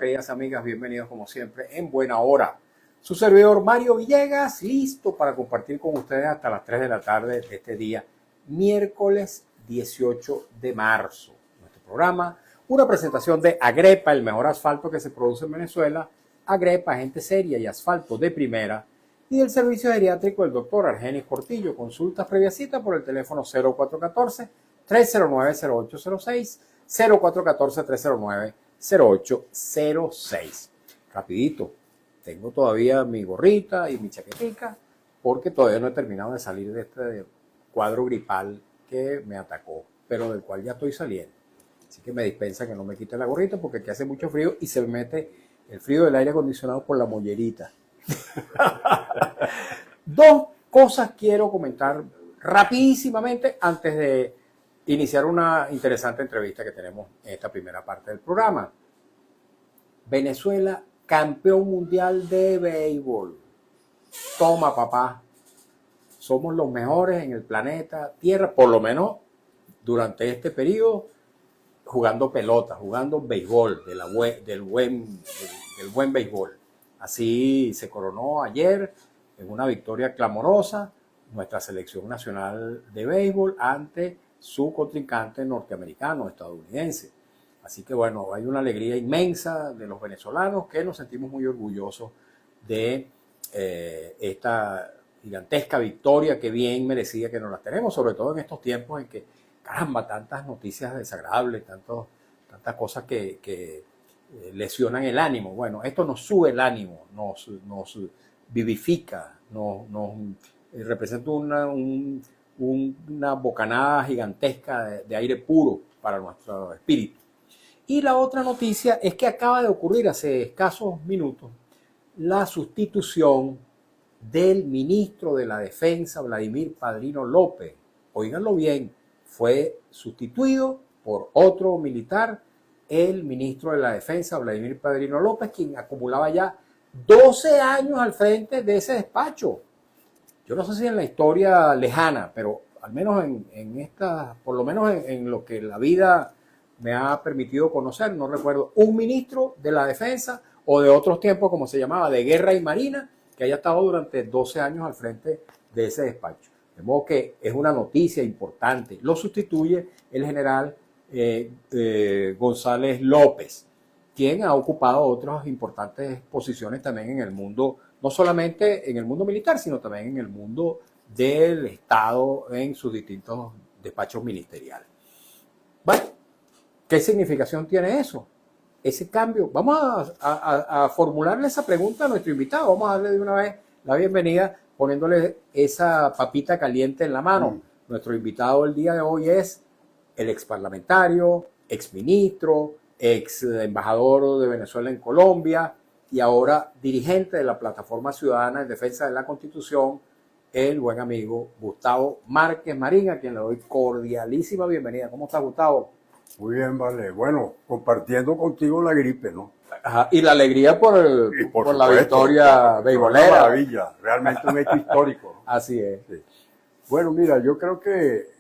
queridas amigas, bienvenidos como siempre en Buena Hora. Su servidor Mario Villegas, listo para compartir con ustedes hasta las 3 de la tarde de este día, miércoles 18 de marzo. Nuestro programa, una presentación de Agrepa, el mejor asfalto que se produce en Venezuela, Agrepa, gente seria y asfalto de primera, y del servicio geriátrico el doctor Argenis Portillo. Consultas previa cita por el teléfono 0414-309-0806, 0414-309-0806. Rapidito, tengo todavía mi gorrita y mi chaquetica porque todavía no he terminado de salir de este cuadro gripal que me atacó, pero del cual ya estoy saliendo. Así que me dispensa que no me quite la gorrita porque aquí hace mucho frío y se me mete el frío del aire acondicionado por la mollerita. Dos cosas quiero comentar rapidísimamente antes de iniciar una interesante entrevista que tenemos en esta primera parte del programa. Venezuela, campeón mundial de béisbol. Toma, papá. Somos los mejores en el planeta Tierra, por lo menos durante este periodo, jugando pelota, jugando béisbol, del buen béisbol. Así se coronó ayer en una victoria clamorosa nuestra selección nacional de béisbol ante su contrincante norteamericano, estadounidense. Así que bueno, hay una alegría inmensa de los venezolanos que nos sentimos muy orgullosos de esta gigantesca victoria que bien merecía que nos la tenemos, sobre todo en estos tiempos en que, caramba, tantas noticias desagradables, tantas cosas que lesionan el ánimo. Bueno, esto nos sube el ánimo, nos vivifica, nos representa una bocanada gigantesca de aire puro para nuestro espíritu. Y la otra noticia es que acaba de ocurrir hace escasos minutos la sustitución del ministro de la Defensa, Vladimir Padrino López. Óiganlo bien, fue sustituido por otro militar, el ministro de la Defensa, Vladimir Padrino López, quien acumulaba ya 12 años al frente de ese despacho. Yo no sé si en la historia lejana, pero al menos en esta, por lo menos en lo que la vida me ha permitido conocer, no recuerdo un ministro de la Defensa o de otros tiempos, como se llamaba, de Guerra y Marina, que haya estado durante 12 años al frente de ese despacho. De modo que es una noticia importante. Lo sustituye el general González López, quien ha ocupado otras importantes posiciones también en el mundo, no solamente en el mundo militar, sino también en el mundo del Estado en sus distintos despachos ministeriales. Bueno, ¿qué significación tiene eso? Ese cambio. Vamos a formularle esa pregunta a nuestro invitado. Vamos a darle de una vez la bienvenida poniéndole esa papita caliente en la mano. Nuestro invitado el día de hoy es el exparlamentario, exministro, ex embajador de Venezuela en Colombia y ahora dirigente de la Plataforma Ciudadana en Defensa de la Constitución, el buen amigo Gustavo Márquez Marín, a quien le doy cordialísima bienvenida. ¿Cómo está, Gustavo? Muy bien, vale. Bueno, compartiendo contigo la gripe, ¿no? Ajá, y la alegría por la victoria beisbolera. Una maravilla, realmente un hecho histórico, ¿no? Así es. Sí. Bueno, mira, yo creo que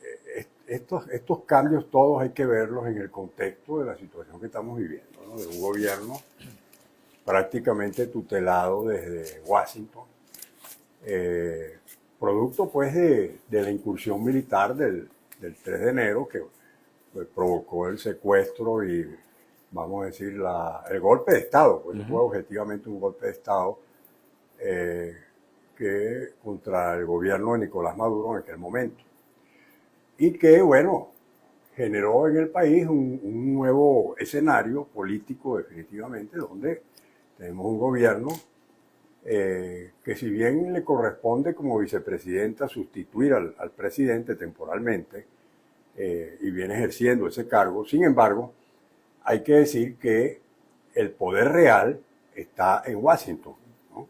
estos cambios todos hay que verlos en el contexto de la situación que estamos viviendo, ¿no? De un gobierno prácticamente tutelado desde Washington, producto pues de la incursión militar del 3 de enero que pues, provocó el secuestro y, vamos a decir, el golpe de Estado, pues fue objetivamente un golpe de Estado que contra el gobierno de Nicolás Maduro en aquel momento. Y que, bueno, generó en el país un nuevo escenario político definitivamente, donde tenemos un gobierno que si bien le corresponde como vicepresidenta sustituir al presidente temporalmente, y viene ejerciendo ese cargo, sin embargo, hay que decir que el poder real está en Washington, ¿no?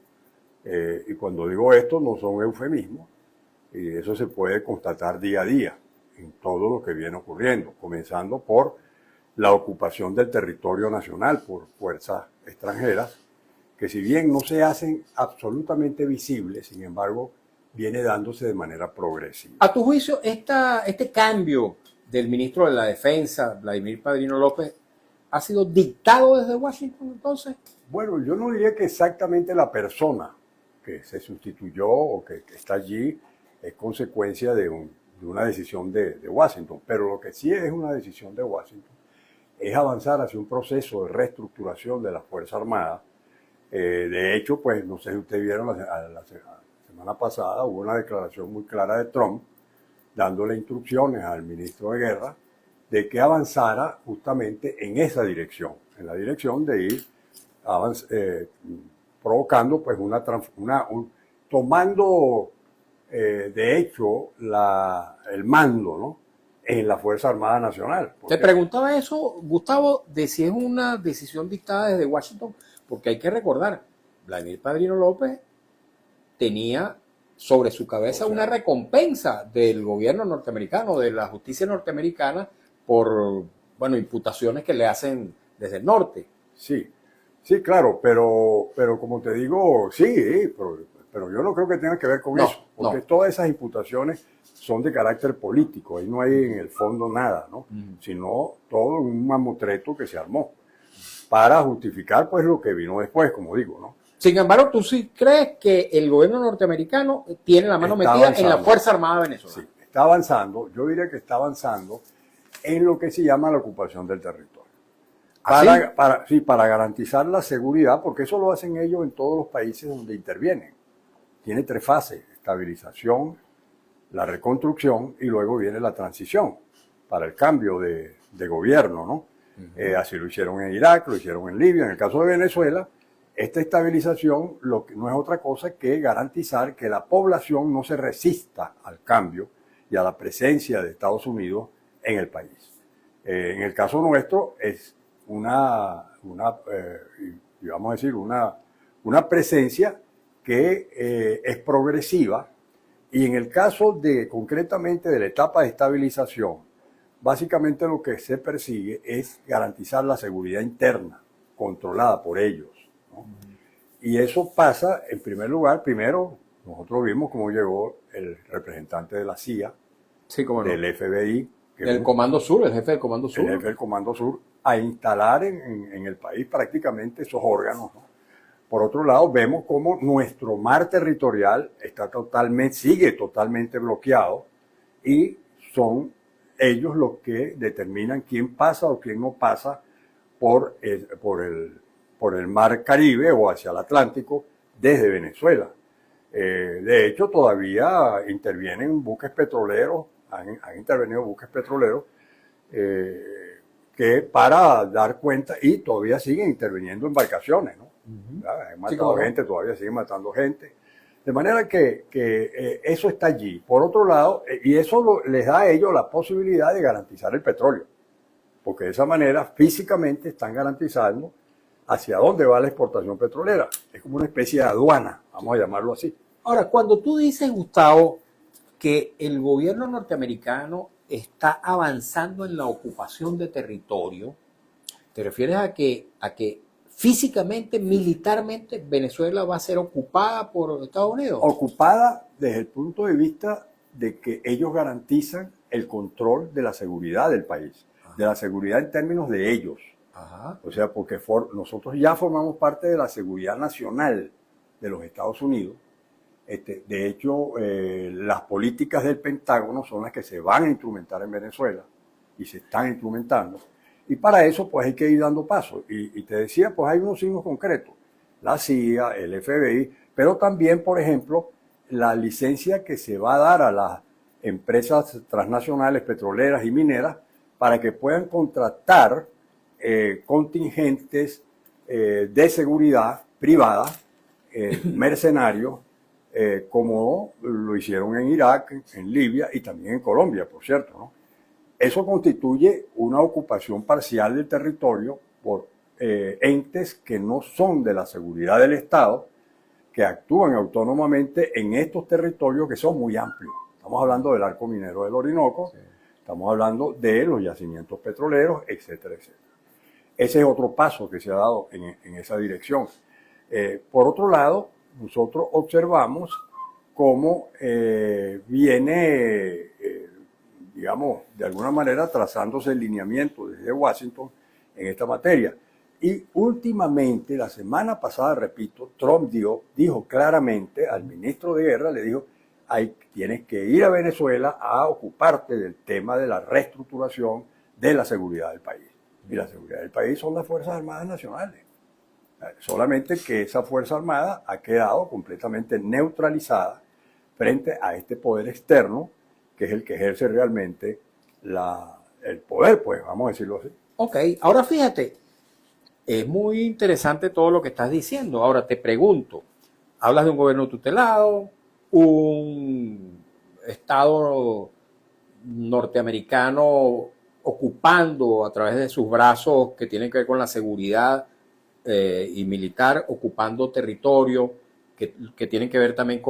Y cuando digo esto no son eufemismos, y eso se puede constatar día a día en todo lo que viene ocurriendo, comenzando por la ocupación del territorio nacional por fuerzas extranjeras, que si bien no se hacen absolutamente visibles, sin embargo, viene dándose de manera progresiva. A tu juicio, este cambio del ministro de la Defensa, Vladimir Padrino López, ha sido dictado desde Washington entonces? Bueno, yo no diría que exactamente la persona que se sustituyó o que está allí es consecuencia de una decisión de Washington, pero lo que sí es una decisión de Washington es avanzar hacia un proceso de reestructuración de las Fuerzas Armadas. De hecho, pues no sé si ustedes vieron la semana pasada, hubo una declaración muy clara de Trump dándole instrucciones al ministro de Guerra de que avanzara justamente en esa dirección, en la dirección de ir provocando pues tomando de hecho el mando, ¿no?, en la Fuerza Armada Nacional. Te preguntaba eso, Gustavo, de si es una decisión dictada desde Washington, porque hay que recordar, Vladimir Padrino López tenía sobre su cabeza una recompensa del gobierno norteamericano, de la justicia norteamericana, por, bueno, imputaciones que le hacen desde el norte. Sí, sí, claro, pero como te digo, sí, pero yo no creo que tenga que ver con eso, porque todas esas imputaciones son de carácter político, ahí no hay en el fondo nada, ¿no? Sino todo un mamotreto que se armó para justificar pues lo que vino después, como digo, ¿no? Sin embargo, ¿tú sí crees que el gobierno norteamericano tiene la mano metida en la Fuerza Armada venezolana? Sí, está avanzando, yo diría que está avanzando en lo que se llama la ocupación del territorio. Para garantizar la seguridad, porque eso lo hacen ellos en todos los países donde intervienen. Tiene 3 fases: estabilización, la reconstrucción y luego viene la transición para el cambio de gobierno, ¿no? Así lo hicieron en Irak, lo hicieron en Libia. En el caso de Venezuela, esta estabilización no es otra cosa que garantizar que la población no se resista al cambio y a la presencia de Estados Unidos en el país. En el caso nuestro es vamos a decir, una presencia que es progresiva, y en el caso concretamente de la etapa de estabilización, básicamente lo que se persigue es garantizar la seguridad interna controlada por ellos, ¿no? Y eso pasa, en primer lugar, primero, nosotros vimos cómo llegó el representante de la CIA, sí, cómo no, del FBI, el Comando Sur, el jefe del Comando Sur. El jefe del Comando Sur, a instalar en el país prácticamente esos órganos, ¿no? Por otro lado, vemos cómo nuestro mar territorial sigue totalmente bloqueado, y son ellos los que determinan quién pasa o quién no pasa por el mar Caribe o hacia el Atlántico desde Venezuela. De hecho, todavía intervienen buques petroleros, han intervenido buques petroleros que para dar cuenta, y todavía siguen interviniendo embarcaciones, ¿no? Han matado gente, todavía siguen matando gente. De manera que eso está allí. Por otro lado, y eso les da a ellos la posibilidad de garantizar el petróleo, porque de esa manera físicamente están garantizando hacia dónde va la exportación petrolera. Es como una especie de aduana, vamos a llamarlo así. Ahora, cuando tú dices, Gustavo, que el gobierno norteamericano está avanzando en la ocupación de territorio, ¿te refieres a que físicamente, militarmente, Venezuela va a ser ocupada por Estados Unidos? Ocupada desde el punto de vista de que ellos garantizan el control de la seguridad del país, de la seguridad en términos de ellos. O sea, porque nosotros ya formamos parte de la seguridad nacional de los Estados Unidos. De hecho, las políticas del Pentágono son las que se van a instrumentar en Venezuela y se están instrumentando. Y para eso, pues hay que ir dando pasos. Y te decía, pues hay unos signos concretos: la CIA, el FBI, pero también, por ejemplo, la licencia que se va a dar a las empresas transnacionales petroleras y mineras para que puedan contratar contingentes de seguridad privada, mercenarios, como lo hicieron en Irak, en Libia y también en Colombia, por cierto, ¿no? Eso constituye una ocupación parcial del territorio por entes que no son de la seguridad del Estado, que actúan autónomamente en estos territorios que son muy amplios. Estamos hablando del arco minero del Orinoco, sí. Estamos hablando de los yacimientos petroleros, etcétera, etcétera. Ese es otro paso que se ha dado en esa dirección. Por otro lado, nosotros observamos cómo viene, digamos, de alguna manera trazándose el lineamiento desde Washington en esta materia. Y últimamente, la semana pasada, repito, Trump dijo claramente al ministro de Guerra, le dijo, tienes que ir a Venezuela a ocuparte del tema de la reestructuración de la seguridad del país. Y la seguridad del país son las Fuerzas Armadas Nacionales. Solamente que esa Fuerza Armada ha quedado completamente neutralizada frente a este poder externo, que es el que ejerce realmente el poder, pues, vamos a decirlo así. Ok, ahora fíjate, es muy interesante todo lo que estás diciendo. Ahora te pregunto, hablas de un gobierno tutelado, un Estado norteamericano ocupando a través de sus brazos que tienen que ver con la seguridad y militar, ocupando territorio que tienen que ver también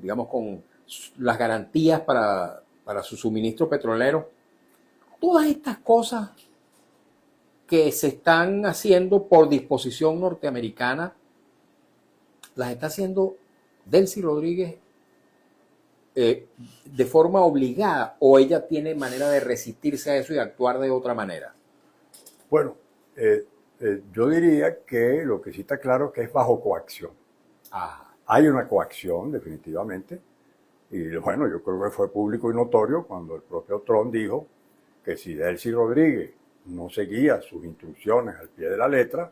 digamos, con las garantías para su suministro petrolero. Todas estas cosas que se están haciendo por disposición norteamericana, las está haciendo Delcy Rodríguez de forma obligada, o ella tiene manera de resistirse a eso y actuar de otra manera. Bueno, yo diría que lo que sí está claro es que es bajo coacción. Hay una coacción, definitivamente, y bueno, yo creo que fue público y notorio cuando el propio Trump dijo que si Delcy Rodríguez no seguía sus instrucciones al pie de la letra,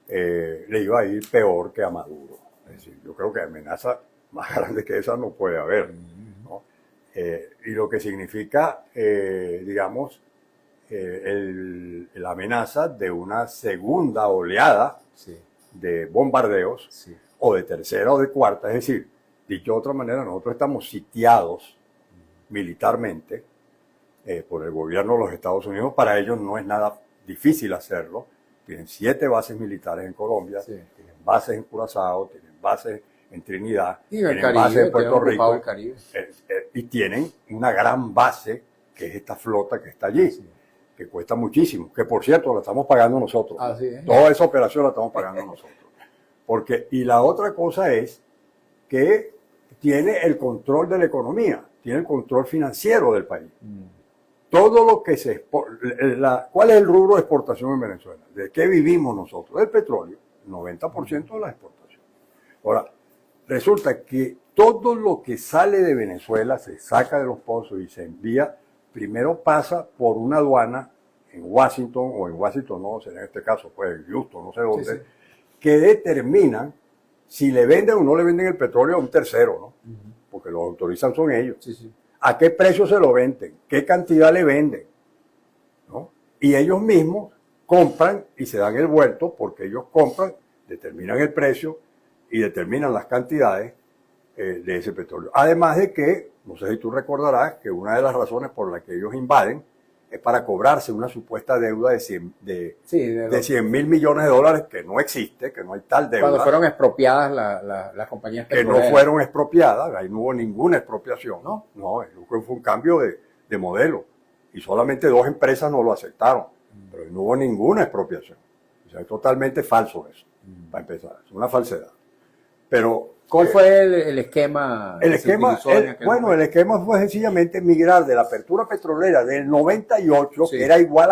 le iba a ir peor que a Maduro. Es decir, yo creo que amenaza más grande que esa no puede haber, ¿no? Y lo que significa, digamos, la amenaza de una segunda oleada de bombardeos, o de tercera o de cuarta. Es decir, dicho de otra manera, nosotros estamos sitiados militarmente por el gobierno de los Estados Unidos. Para ellos no es nada difícil hacerlo. Tienen 7 bases militares en Colombia, tienen bases en Curazao, tienen bases en Trinidad, tienen bases en Puerto Rico, y tienen una gran base que es esta flota que está allí, que cuesta muchísimo, que por cierto la estamos pagando nosotros. Toda esa operación la estamos pagando nosotros. Y la otra cosa es que tiene el control de la economía, tiene el control financiero del país. Todo lo que se exporta, ¿cuál es el rubro de exportación en Venezuela? ¿De qué vivimos nosotros? Del petróleo, 90% de la exportación. Ahora, resulta que todo lo que sale de Venezuela se saca de los pozos y se envía, primero pasa por una aduana en Washington, o en Washington no, en este caso, pues en Houston, no sé dónde, que determinan si le venden o no le venden el petróleo a un tercero, ¿no? Porque lo autorizan son ellos. ¿A qué precio se lo venden? ¿Qué cantidad le venden? ¿No? Y ellos mismos compran y se dan el vuelto, porque ellos compran, determinan el precio y determinan las cantidades de ese petróleo. Además de que, no sé si tú recordarás, que una de las razones por las que ellos invaden es para cobrarse una supuesta deuda de 100 mil millones de dólares que no existe, que no hay tal deuda. Cuando fueron expropiadas las compañías petroleras. Que no fueron expropiadas, ahí no hubo ninguna expropiación. No, fue un cambio de modelo. Y solamente 2 empresas no lo aceptaron. Pero no hubo ninguna expropiación. O sea, es totalmente falso eso, para empezar. Es una falsedad. Pero ¿cuál fue el esquema? El esquema fue sencillamente migrar de la apertura petrolera del 98, que era igual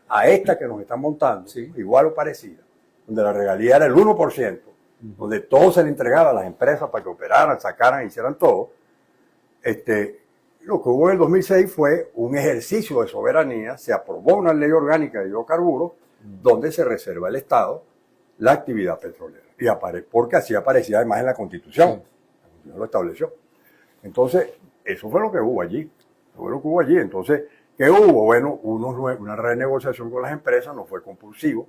a esta que nos están montando, igual o parecida, donde la regalía era el 1%, donde todo se le entregaba a las empresas para que operaran, sacaran, hicieran todo. Lo que hubo en el 2006 fue un ejercicio de soberanía, se aprobó una ley orgánica de hidrocarburos, donde se reserva al Estado la actividad petrolera. Porque así aparecía además en la Constitución. La Constitución lo estableció. Entonces, eso fue lo que hubo allí. Entonces, ¿qué hubo? Bueno, una renegociación con las empresas, no fue compulsivo.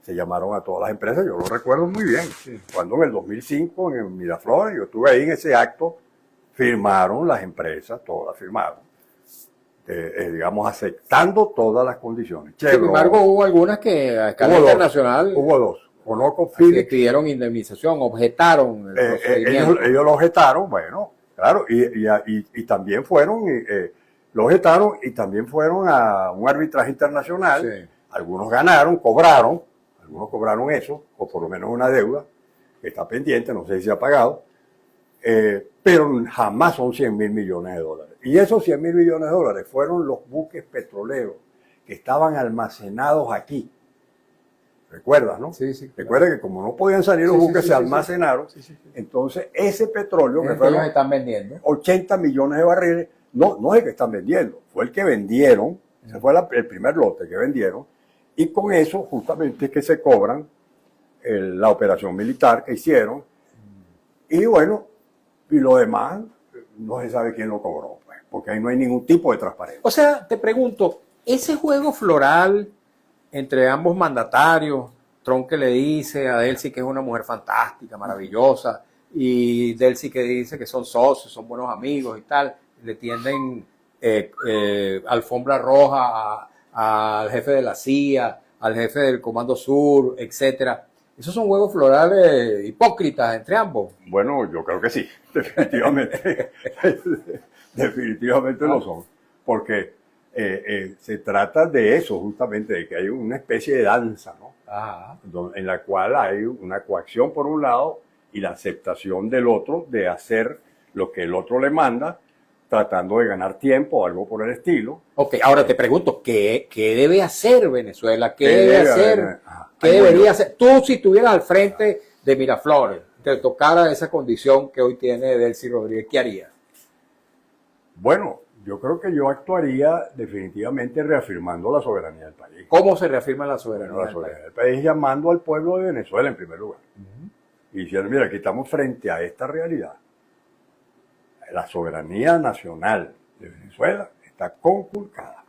Se llamaron a todas las empresas, yo lo recuerdo muy bien. Cuando en el 2005, en Miraflores, yo estuve ahí en ese acto, firmaron las empresas, todas firmaron. Digamos, aceptando todas las condiciones. Sin embargo, hubo algunas que a escala internacional... Hubo 2. Conozco Philips, pidieron indemnización, objetaron el procedimiento. Ellos lo objetaron, bueno, claro, y también fueron, lo objetaron y también fueron a un arbitraje internacional. Algunos ganaron, algunos cobraron eso, o por lo menos una deuda que está pendiente, no sé si se ha pagado, pero jamás son 100 mil millones de dólares. Y esos 100 mil millones de dólares fueron los buques petroleros que estaban almacenados aquí. ¿Recuerdas, no? Sí, sí. Claro. Recuerda que como no podían salir los buques, se almacenaron. Sí. Entonces, ese petróleo, que Ellos fueron están vendiendo. 80 millones de barriles, no es el que están vendiendo, fue el que vendieron, ese fue el primer lote que vendieron, y con eso justamente es que se cobran la operación militar que hicieron, y bueno, y lo demás no se sabe quién lo cobró, pues, porque ahí no hay ningún tipo de transparencia. O sea, te pregunto, ese juego floral entre ambos mandatarios, Trump que le dice a Delcy que es una mujer fantástica, maravillosa, y Delcy que dice que son socios, son buenos amigos y tal, le tienden alfombra roja al jefe de la CIA, al jefe del Comando Sur, etcétera. Esos son juegos florales hipócritas entre ambos. Bueno, yo creo que sí, definitivamente. Definitivamente lo son. Porque se trata de eso, justamente, de que hay una especie de danza, ¿no? Ajá. En la cual hay una coacción por un lado y la aceptación del otro de hacer lo que el otro le manda, tratando de ganar tiempo o algo por el estilo. Ok, ahora te pregunto, ¿qué debe hacer Venezuela? ¿Qué debe hacer? Ajá. ¿Qué debería hacer? Tú, si estuvieras al frente de Miraflores, te tocara esa condición que hoy tiene Delcy Rodríguez, ¿qué harías? Bueno, yo creo que yo actuaría definitivamente reafirmando la soberanía del país. ¿Cómo se reafirma la soberanía? Bueno, la soberanía del país, llamando al pueblo de Venezuela en primer lugar. Y diciendo, mira, aquí estamos frente a esta realidad. La soberanía nacional de Venezuela está conculcada.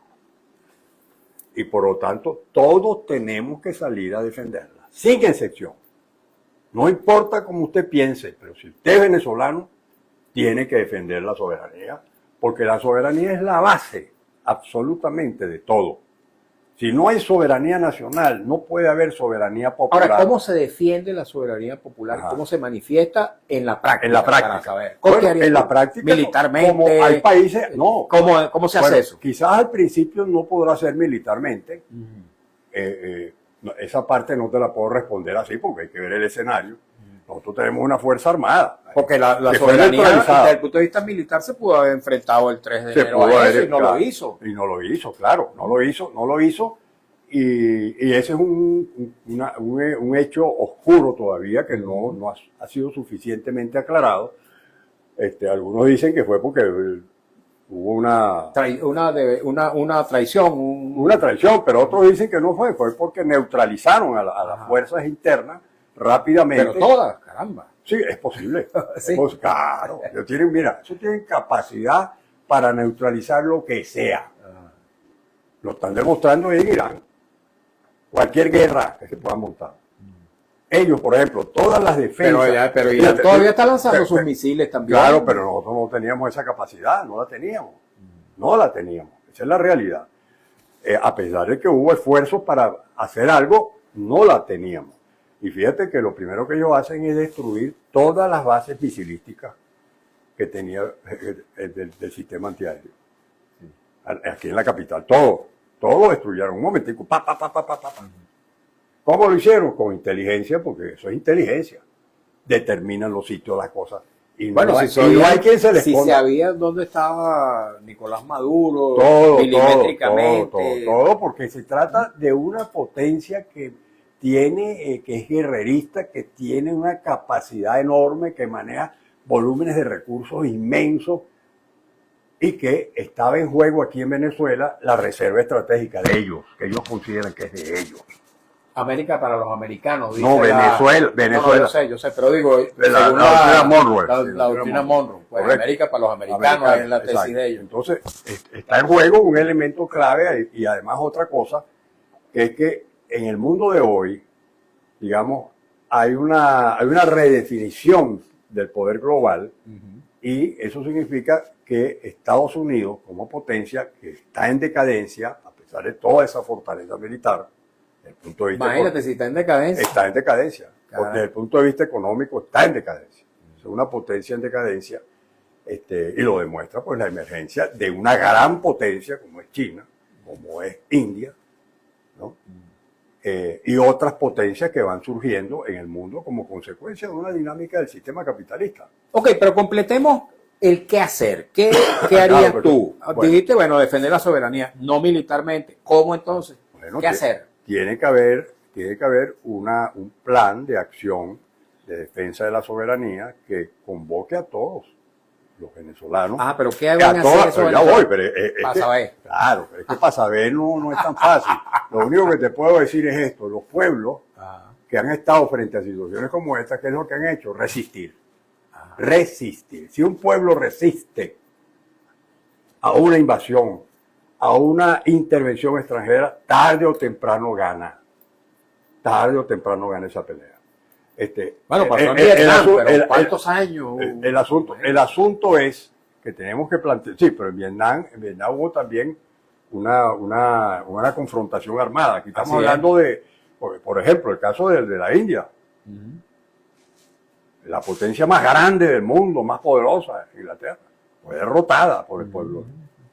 Y por lo tanto, todos tenemos que salir a defenderla, sin excepción. No importa cómo usted piense, pero si usted es venezolano, tiene que defender la soberanía, porque la soberanía es la base absolutamente de todo. Si no hay soberanía nacional, no puede haber soberanía popular. Ahora, ¿cómo se defiende la soberanía popular? Ajá. ¿Cómo se manifiesta en la práctica? En la práctica. Para saber. Bueno, en la práctica, militarmente. como hay países, no. ¿Cómo se hace eso? Quizás al principio no podrá ser militarmente. Esa parte no te la puedo responder así porque hay que ver el escenario. Nosotros tenemos una fuerza armada. Porque la que fue soberanía, neutralizada. desde el punto de vista militar, se pudo haber enfrentado el 3 de Se enero pudo a eso haber, y no claro, lo hizo. Y no lo hizo, claro, no lo hizo. Y ese es un hecho oscuro todavía que no ha sido suficientemente aclarado. Algunos dicen que fue porque hubo una traición. Una traición, pero otros dicen que no fue porque neutralizaron a las fuerzas internas rápidamente. Pero todas, caramba. Sí, es posible. Sí. Claro, ellos tienen capacidad para neutralizar lo que sea. Lo están demostrando en Irán. Cualquier guerra que se pueda montar. Ellos, por ejemplo, todas las defensas... Pero Irán todavía está lanzando sus misiles también. Claro, pero nosotros no teníamos esa capacidad, no la teníamos. No la teníamos. Esa es la realidad. A pesar de que hubo esfuerzos para hacer algo, no la teníamos. Y fíjate que lo primero que ellos hacen es destruir todas las bases misilísticas que tenía del sistema antiaéreo. Aquí en la capital, todo lo destruyeron. Un momentico, pa. ¿Cómo lo hicieron? Con inteligencia, porque eso es inteligencia. Determinan los sitios, las cosas. Y bueno, no hay quien se les si ponga. se sabía dónde estaba Nicolás Maduro, Todo, milimétricamente. todo, porque se trata de una potencia que tiene, que es guerrerista, que tiene una capacidad enorme, que maneja volúmenes de recursos inmensos y que estaba en juego aquí en Venezuela la reserva estratégica de ellos, que ellos consideran que es de ellos. América para los americanos. Dice No, Venezuela. No, yo sé, pero digo, la doctrina Monroe. La doctrina Monroe. Pues Correcto. América para los americanos es la tesis exacto. de ellos. Entonces, está en juego un elemento clave y además otra cosa, que es que en el mundo de hoy, digamos, hay una redefinición del poder global y eso significa que Estados Unidos, como potencia que está en decadencia, a pesar de toda esa fortaleza militar, desde el punto de vista imagínate si está en decadencia. Está en decadencia, Caray. porque desde el punto de vista económico está en decadencia. Es una potencia en decadencia y lo demuestra pues la emergencia de una gran potencia como es China, como es India, ¿no? Y otras potencias que van surgiendo en el mundo como consecuencia de una dinámica del sistema capitalista. Ok, pero completemos el qué hacer. ¿Qué Claro, harías pero, tú? bueno. Dijiste, bueno, defender la soberanía, no militarmente. ¿Cómo entonces? Bueno, ¿Qué hacer? Tiene que haber un plan de acción de defensa de la soberanía que convoque a todos los venezolanos. Ah, pero ¿qué A van a hacer todas, esos pero ya venezolanos? voy, pero Para saber. claro, pero es que para saber no es tan fácil. Lo único que te puedo decir es esto: los pueblos que han estado frente a situaciones como esta, ¿qué es lo que han hecho? Resistir. Resistir. Si un pueblo resiste a una invasión, a una intervención extranjera, tarde o temprano gana. Tarde o temprano gana esa pelea. Bueno, pasó en Vietnam, pero ¿cuántos años? El asunto es que tenemos que plantear, sí, pero en Vietnam hubo también una confrontación armada. Aquí estamos hablando de, por ejemplo, el caso de la India. La potencia más grande del mundo, más poderosa, Inglaterra, fue derrotada por el pueblo.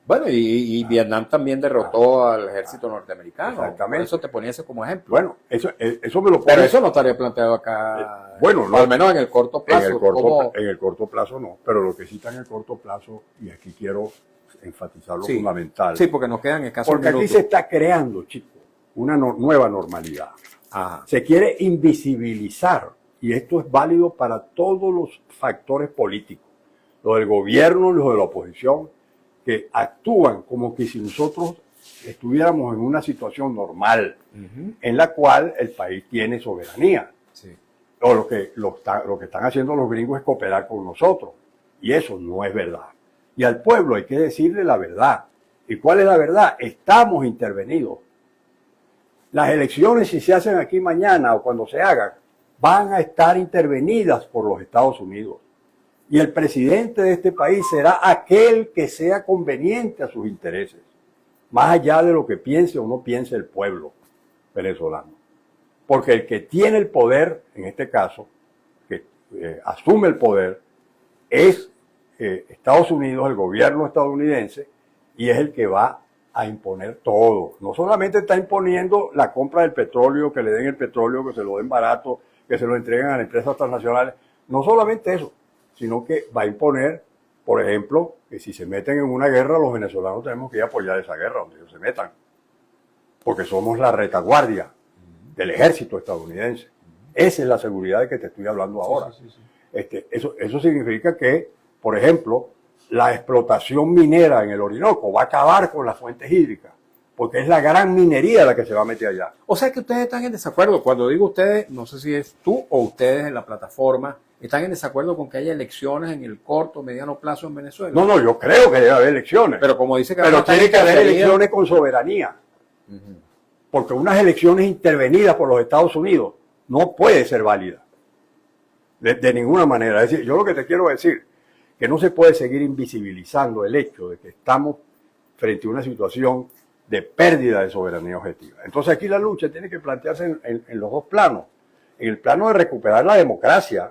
Bueno, y Vietnam también derrotó al ejército norteamericano. Exactamente. Por eso te ponía ese como ejemplo. Bueno, eso me lo pone. Pero eso no estaría planteado acá. Bueno, no, al menos en el corto plazo. En el corto plazo no, pero lo que sí está en el corto plazo, y aquí quiero enfatizar lo fundamental. Sí, porque nos quedan escasos porque minutos. aquí se está creando, chicos, una nueva normalidad. Ajá. Se quiere invisibilizar, y esto es válido para todos los factores políticos, los del gobierno, los de la oposición, que actúan como que si nosotros estuviéramos en una situación normal, en la cual el país tiene soberanía. Sí. O lo que están haciendo los gringos es cooperar con nosotros. Y eso no es verdad. Y al pueblo hay que decirle la verdad. ¿Y cuál es la verdad? Estamos intervenidos. Las elecciones, si se hacen aquí mañana o cuando se hagan, van a estar intervenidas por los Estados Unidos. Y el presidente de este país será aquel que sea conveniente a sus intereses, más allá de lo que piense o no piense el pueblo venezolano. Porque el que tiene el poder, en este caso, que asume el poder, es Estados Unidos, el gobierno estadounidense, y es el que va a imponer todo. No solamente está imponiendo la compra del petróleo, que le den el petróleo, que se lo den barato, que se lo entreguen a las empresas transnacionales. No solamente eso, sino que va a imponer, por ejemplo, que si se meten en una guerra, los venezolanos tenemos que ir a apoyar esa guerra donde ellos se metan. Porque somos la retaguardia del ejército estadounidense. Esa es la seguridad de que te estoy hablando ahora. Eso significa que, por ejemplo, la explotación minera en el Orinoco va a acabar con las fuentes hídricas, porque es la gran minería la que se va a meter allá. O sea que ustedes están en desacuerdo. Cuando digo ustedes, no sé si es tú o ustedes en la plataforma, están en desacuerdo con que haya elecciones en el corto o mediano plazo en Venezuela. No, yo creo que debe haber elecciones. Pero como dice que pero tiene que haber elecciones con soberanía. Porque unas elecciones intervenidas por los Estados Unidos no puede ser válida. De ninguna manera. Es decir, yo lo que te quiero decir, que no se puede seguir invisibilizando el hecho de que estamos frente a una situación de pérdida de soberanía objetiva. Entonces aquí la lucha tiene que plantearse en los dos planos. En el plano de recuperar la democracia,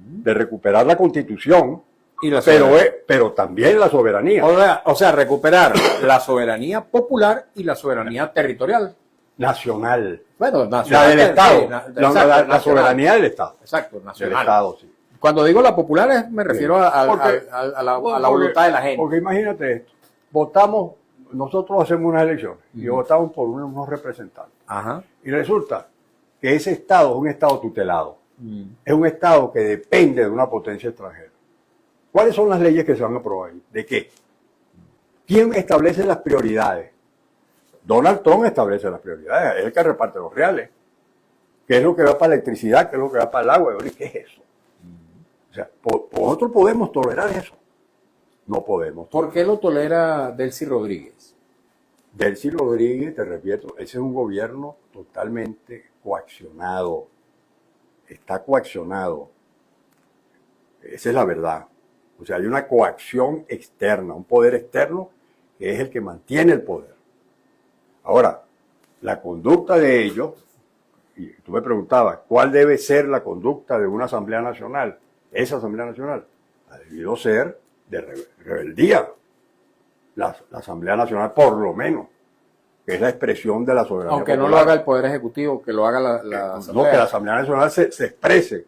de recuperar la Constitución, y la pero también la soberanía. O sea, recuperar la soberanía popular y la soberanía territorial. Nacional. Bueno, nacional. La del Estado. Sí, la soberanía del Estado. Exacto, nacional. Del Estado, sí. Cuando digo la popular me refiero a la voluntad de la gente. Porque imagínate esto. Nosotros hacemos unas elecciones y votamos por unos representantes. Ajá. Y resulta que ese Estado es un Estado tutelado. Es un Estado que depende de una potencia extranjera. ¿Cuáles son las leyes que se van a aprobar ahí? ¿De qué? ¿Quién establece las prioridades? Donald Trump establece las prioridades, es el que reparte los reales. ¿Qué es lo que va para la electricidad? ¿Qué es lo que va para el agua? ¿Qué es eso? O sea, nosotros podemos tolerar eso. No podemos. ¿Por qué lo tolera Delcy Rodríguez? Delcy Rodríguez, te repito, ese es un gobierno totalmente coaccionado. Está coaccionado. Esa es la verdad. O sea, hay una coacción externa, un poder externo que es el que mantiene el poder. Ahora, la conducta de ellos, y tú me preguntabas, ¿cuál debe ser la conducta de una Asamblea Nacional? Esa Asamblea Nacional ha debido ser de rebeldía. La Asamblea Nacional, por lo menos, que es la expresión de la soberanía Aunque popular. no lo haga el Poder Ejecutivo, que lo haga la Asamblea. No, que la Asamblea Nacional se exprese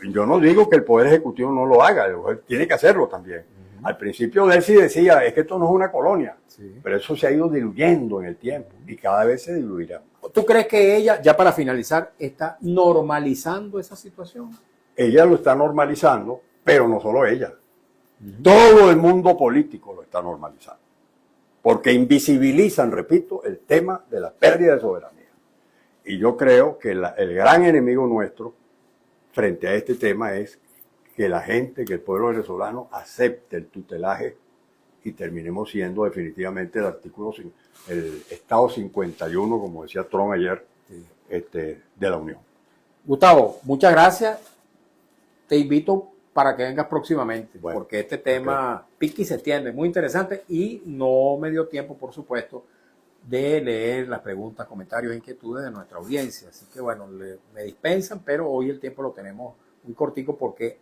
Y yo no digo que el Poder Ejecutivo no lo haga, tiene que hacerlo también. Al principio de él sí decía, es que esto no es una colonia, pero eso se ha ido diluyendo en el tiempo y cada vez se diluirá. ¿Tú crees que ella, ya para finalizar, está normalizando esa situación? Ella lo está normalizando, pero no solo ella. Todo el mundo político lo está normalizando. Porque invisibilizan, repito, el tema de la pérdida de soberanía. Y yo creo que el gran enemigo nuestro frente a este tema es que la gente, que el pueblo venezolano acepte el tutelaje y terminemos siendo definitivamente el Estado 51, como decía Trump ayer, de la Unión. Gustavo, muchas gracias. Te invito para que vengas próximamente, bueno, porque este tema pica y se extiende, muy interesante, y no me dio tiempo, por supuesto, de leer las preguntas, comentarios e inquietudes de nuestra audiencia. Así que bueno, me dispensan, pero hoy el tiempo lo tenemos muy cortico porque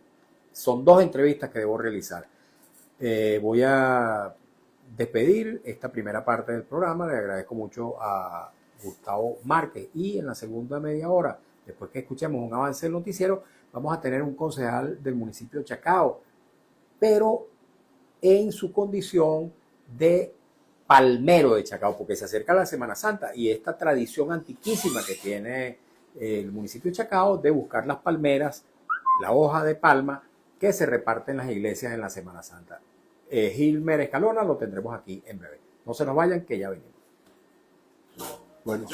son 2 entrevistas que debo realizar. Voy a despedir esta primera parte del programa. Le agradezco mucho a Gustavo Márquez, y en la segunda media hora, después que escuchemos un avance del noticiero, vamos a tener un concejal del municipio de Chacao, pero en su condición de palmero de Chacao, porque se acerca la Semana Santa y esta tradición antiquísima que tiene el municipio de Chacao de buscar las palmeras, la hoja de palma que se reparte en las iglesias en la Semana Santa. Gilmer Escalona lo tendremos aquí en breve. No se nos vayan, que ya venimos. Bueno,